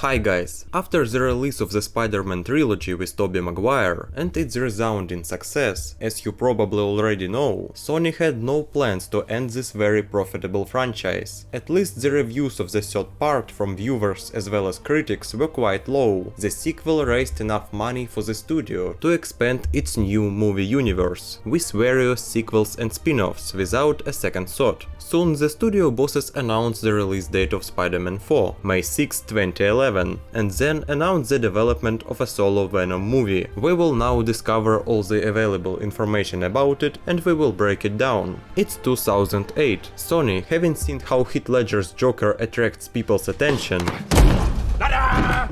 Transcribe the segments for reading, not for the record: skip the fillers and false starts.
Hi guys, after the release of the Spider-Man trilogy with Tobey Maguire and its resounding success, as you probably already know, Sony had no plans to end this very profitable franchise. At least the reviews of the third part from viewers as well as critics were quite low. The sequel raised enough money for the studio to expand its new movie universe, with various sequels and spin-offs without a second thought. Soon the studio bosses announced the release date of Spider-Man 4, May 6, 2011, and then announced the development of a solo Venom movie. We will now discover all the available information about it and we will break it down. It's 2008. Sony, having seen how Heath Ledger's Joker attracts people's attention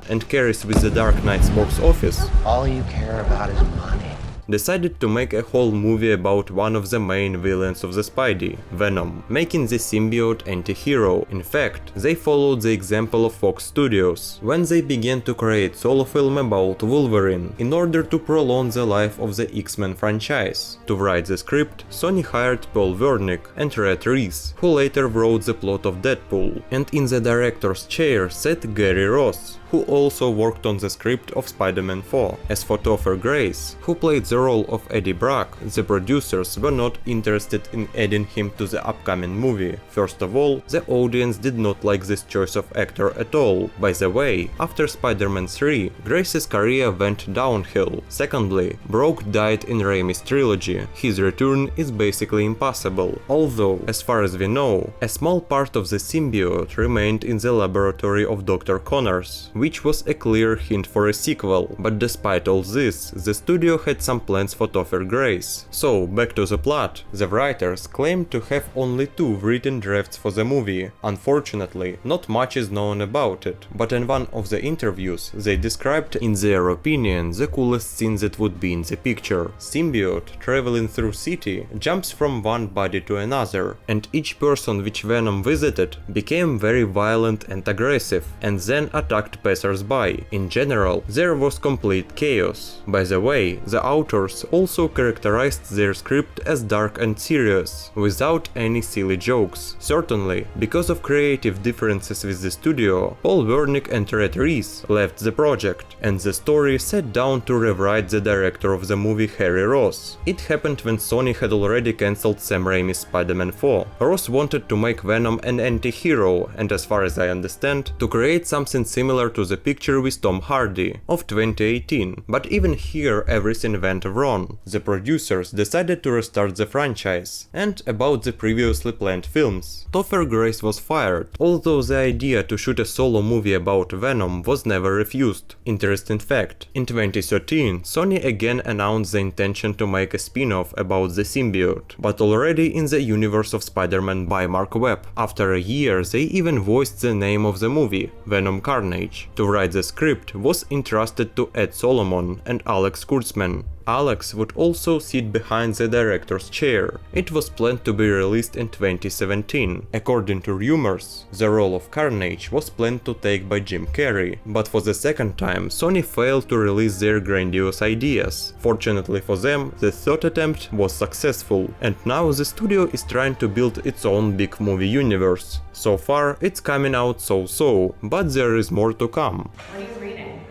and carries with the Dark Knight's box office, all you care about is money, decided to make a whole movie about one of the main villains of the Spidey, Venom, making the symbiote anti-hero. In fact, they followed the example of Fox Studios, when they began to create solo film about Wolverine, in order to prolong the life of the X-Men franchise. To write the script, Sony hired Paul Wernick and Red Reese, who later wrote the plot of Deadpool, and in the director's chair sat Gary Ross, who also worked on the script of Spider-Man 4. As for Topher Grace, who played the role of Eddie Brock, the producers were not interested in adding him to the upcoming movie. First of all, the audience did not like this choice of actor at all. By the way, after Spider-Man 3, Grace's career went downhill. Secondly, Brock died in Raimi's trilogy. His return is basically impossible. Although, as far as we know, a small part of the symbiote remained in the laboratory of Dr. Connors, which was a clear hint for a sequel. But despite all this, the studio had some plans for Topher Grace. So, back to the plot. The writers claimed to have only 2 written drafts for the movie. Unfortunately, not much is known about it, but in one of the interviews they described, in their opinion, the coolest scene that would be in the picture. Symbiote, traveling through city, jumps from one body to another, and each person which Venom visited became very violent and aggressive, and then attacked passers-by. In general, there was complete chaos. By the way, the authors also characterized their script as dark and serious, without any silly jokes. Certainly, because of creative differences with the studio, Paul Wernick and Red Reese left the project, and the story sat down to rewrite the director of the movie, Harry Ross. It happened when Sony had already cancelled Sam Raimi's Spider-Man 4. Ross wanted to make Venom an anti-hero, and as far as I understand, to create something similar to the picture with Tom Hardy of 2018, but even here everything went wrong. The producers decided to restart the franchise. And about the previously planned films. Topher Grace was fired, although the idea to shoot a solo movie about Venom was never refused. Interesting fact, in 2013 Sony again announced the intention to make a spin-off about the symbiote, but already in the universe of Spider-Man by Mark Webb. After a year they even voiced the name of the movie, Venom Carnage. To write the script was entrusted to Ed Solomon and Alex Kurtzman. Alex would also sit behind the director's chair. It was planned to be released in 2017. According to rumors, the role of Carnage was planned to take by Jim Carrey, but for the second time Sony failed to release their grandiose ideas. Fortunately for them, the third attempt was successful, and now the studio is trying to build its own big movie universe. So far, it's coming out so-so, but there is more to come. What are you reading?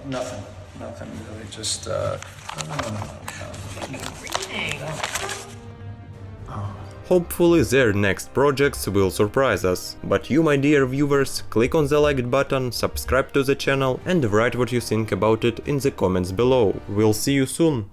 Nothing really, just Reading. Hopefully their next projects will surprise us. But you, my dear viewers, click on the like button, subscribe to the channel and write what you think about it in the comments below. We'll see you soon!